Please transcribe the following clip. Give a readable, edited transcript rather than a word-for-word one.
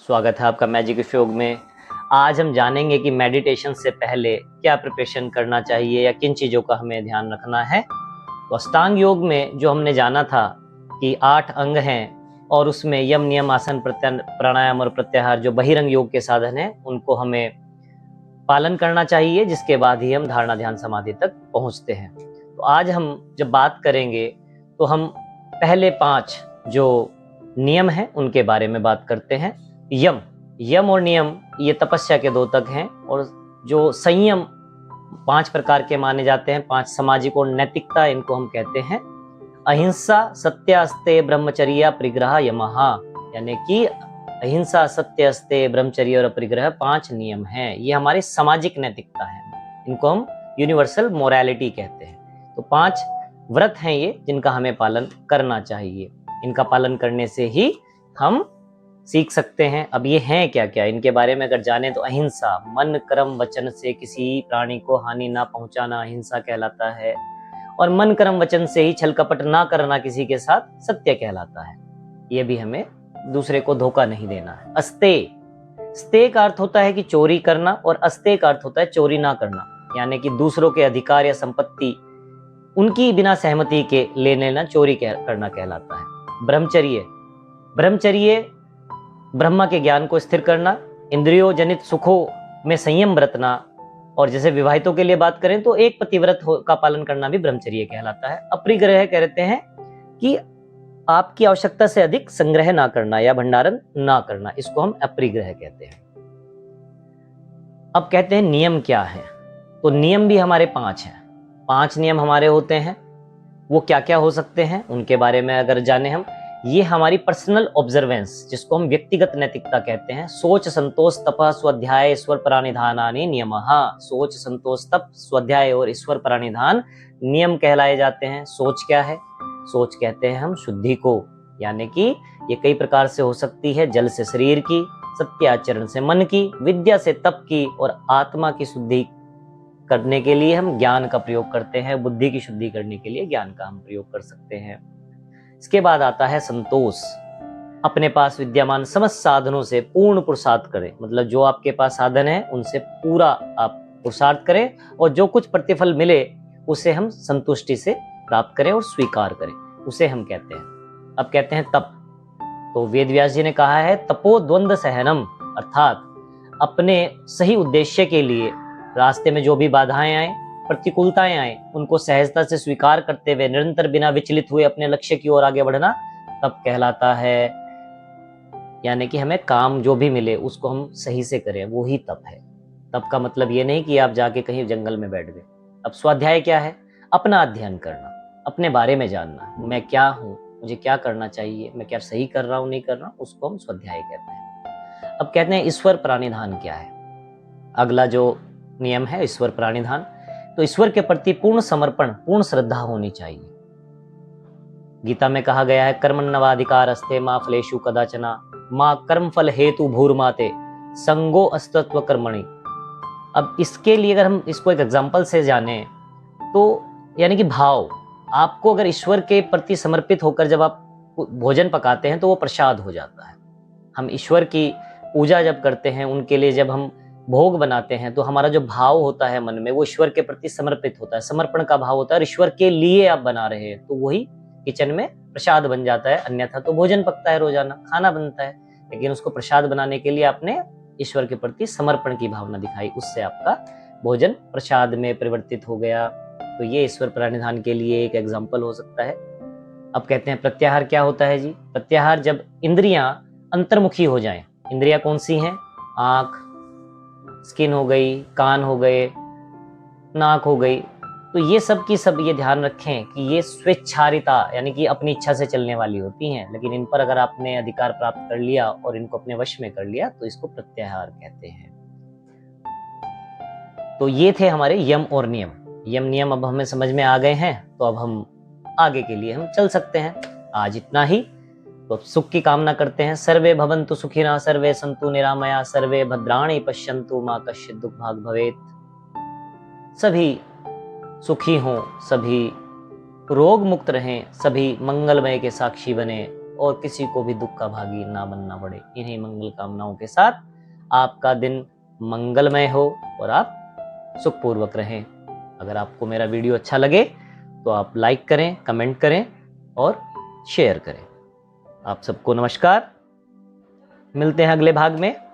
स्वागत है आपका मैजिक योग में। आज हम जानेंगे कि मेडिटेशन से पहले क्या प्रिपरेशन करना चाहिए या किन चीज़ों का हमें ध्यान रखना है। तो अष्टांग योग में जो हमने जाना था कि 8 अंग हैं और उसमें यम नियम आसन प्राणायाम और प्रत्याहार जो बहिरंग योग के साधन हैं उनको हमें पालन करना चाहिए, जिसके बाद ही हम धारणा ध्यान समाधि तक पहुंचते हैं। तो आज हम जब बात करेंगे तो हम पहले 5 जो नियम हैं उनके बारे में बात करते हैं। यम और नियम ये तपस्या के 2 तक हैं, और जो संयम 5 प्रकार के माने जाते हैं, 5 सामाजिक और नैतिकता इनको हम कहते हैं। अहिंसा, सत्य, अस्तेय, ब्रह्मचर्य, परिग्रह, यमः, यानी कि अहिंसा, सत्य, अस्तेय, ब्रह्मचर्य और अपरिग्रह 5 नियम हैं। ये हमारी सामाजिक नैतिकता है, इनको हम यूनिवर्सल मोरालिटी कहते हैं। तो 5 व्रत हैं ये जिनका हमें पालन करना चाहिए। इनका पालन करने से ही हम सीख सकते हैं। अब ये हैं क्या क्या, इनके बारे में अगर जाने तो अहिंसा, मन कर्म वचन से किसी प्राणी को हानि ना पहुंचाना अहिंसा कहलाता है, और मन कर्म वचन से ही छल कपट ना करना किसी के साथ सत्य कहलाता है। ये भी हमें दूसरे को धोखा नहीं देना है। अस्तेय, स्तेय का अर्थ होता है कि चोरी करना, और अस्तेय का अर्थ होता है चोरी ना करना, यानी कि दूसरों के अधिकार या संपत्ति उनकी बिना सहमति के ले लेना चोरी करना कहलाता है। ब्रह्मचर्य, ब्रह्मचर्य ब्रह्मा के ज्ञान को स्थिर करना, इंद्रियों जनित सुखों में संयम बरतना, और जैसे विवाहितों के लिए बात करें तो एक पतिव्रत का पालन करना भी ब्रह्मचर्य कहलाता है। अपरिग्रह कहते हैं कि आपकी आवश्यकता से अधिक संग्रह ना करना या भंडारण ना करना, इसको हम अपरिग्रह कहते हैं। अब कहते हैं नियम क्या है, तो नियम भी हमारे 5 हैं। 5 नियम हमारे होते हैं। वो क्या क्या हो सकते हैं उनके बारे में अगर जाने हम, ये हमारी पर्सनल ऑब्जर्वेंस जिसको हम व्यक्तिगत नैतिकता कहते हैं। सोच, संतोष, तप, स्वाध्याय, ईश्वर प्राणिधानानि नियमः। सोच, संतोष, तप, स्वाध्याय और ईश्वर प्राणिधान नियम कहलाए जाते हैं। सोच क्या है? सोच कहते हैं हम शुद्धि को, यानी कि ये कई प्रकार से हो सकती है। जल से शरीर की, सत्य आचरण से मन की, विद्या से तप की, और आत्मा की शुद्धि करने के लिए हम ज्ञान का प्रयोग करते हैं। बुद्धि की शुद्धि करने के लिए ज्ञान का हम प्रयोग कर सकते हैं। इसके बाद आता है संतोष। अपने पास विद्यमान समस्त साधनों से पूर्ण पुरुषार्थ करें, मतलब जो आपके पास साधन है उनसे पूरा आप पुरुषार्थ करें, और जो कुछ प्रतिफल मिले उसे हम संतुष्टि से प्राप्त करें और स्वीकार करें, उसे हम कहते हैं। अब कहते हैं तप। तो वेद व्यास जी ने कहा है तपो द्वंद्व सहनम, अर्थात अपने सही उद्देश्य के लिए रास्ते में जो भी बाधाएं आए, प्रतिकूलताएं आए, उनको सहजता से स्वीकार करते हुए निरंतर बिना विचलित हुए अपने लक्ष्य की ओर आगे बढ़ना तप कहलाता है। यानी कि हमें काम जो भी मिले उसको हम सही से करें, वो ही तप है। तप का मतलब ये नहीं कि आप जाके कहीं जंगल में बैठ गए। अब स्वाध्याय क्या है? अपना अध्ययन करना, अपने बारे में जानना, मैं क्या हूँ, मुझे क्या करना चाहिए, मैं क्या सही कर रहा हूँ नहीं कर रहा हूँ, उसको हम स्वाध्याय कहते हैं। अब कहते हैं ईश्वर प्राणिधान क्या है। अगला जो नियम है ईश्वर प्राणिधान। तो ईश्वर के प्रति पूर्ण समर्पण, पूर्ण श्रद्धा होनी चाहिए। गीता में कहा गया है कर्मण्यवाधिकारस्ते मा फलेषु कदाचना मा कर्म फल हेतु भूर्माते संगो अस्तित्व कर्मणि। अब इसके लिए अगर हम इसको एक एग्जांपल से जाने तो यानी कि भाव, आपको अगर ईश्वर के प्रति समर्पित होकर जब आप भोजन पकाते हैं तो वो प्रसाद हो जाता है। हम ईश्वर की पूजा जब करते हैं, उनके लिए जब हम भोग बनाते हैं, तो हमारा जो भाव होता है मन में वो ईश्वर के प्रति समर्पित होता है, समर्पण का भाव होता है। ईश्वर के लिए आप बना रहे हैं तो वही किचन में प्रसाद बन जाता है। अन्यथा तो भोजन पकता है, रोजाना खाना बनता है, लेकिन उसको प्रसाद बनाने के लिए आपने ईश्वर के प्रति समर्पण की भावना दिखाई, उससे आपका भोजन प्रसाद में परिवर्तित हो गया। तो ये ईश्वर प्राणिधान के लिए एक एग्जाम्पल हो सकता है। अब कहते हैं प्रत्याहार क्या होता है जी। प्रत्याहार जब इंद्रियां अंतर्मुखी हो जाएं। इंद्रियां कौन सी हैं? आंख, स्किन हो गई, कान हो गए, नाक हो गई। तो ये सब की सब ये ध्यान रखें कि ये स्वेच्छारिता यानी कि अपनी इच्छा से चलने वाली होती हैं, लेकिन इन पर अगर आपने अधिकार प्राप्त कर लिया और इनको अपने वश में कर लिया तो इसको प्रत्याहार कहते हैं। तो ये थे हमारे यम और नियम। यम नियम अब हमें समझ में आ गए हैं, तो अब हम आगे के लिए हम चल सकते हैं। आज इतना ही। तो सुख की कामना करते हैं। सर्वे भवन्तु सुखिनः, सर्वे सन्तु निरामया, सर्वे भद्राणि पश्यन्तु मा कश्चित् दुःख भाग् भवेत्। सभी सुखी हों, सभी रोग मुक्त रहें, सभी मंगलमय के साक्षी बने, और किसी को भी दुख का भागी ना बनना पड़े। इन्हीं मंगल कामनाओं के साथ आपका दिन मंगलमय हो और आप सुखपूर्वक रहें। अगर आपको मेरा वीडियो अच्छा लगे तो आप लाइक करें, कमेंट करें और शेयर करें। आप सबको नमस्कार। मिलते हैं अगले भाग में।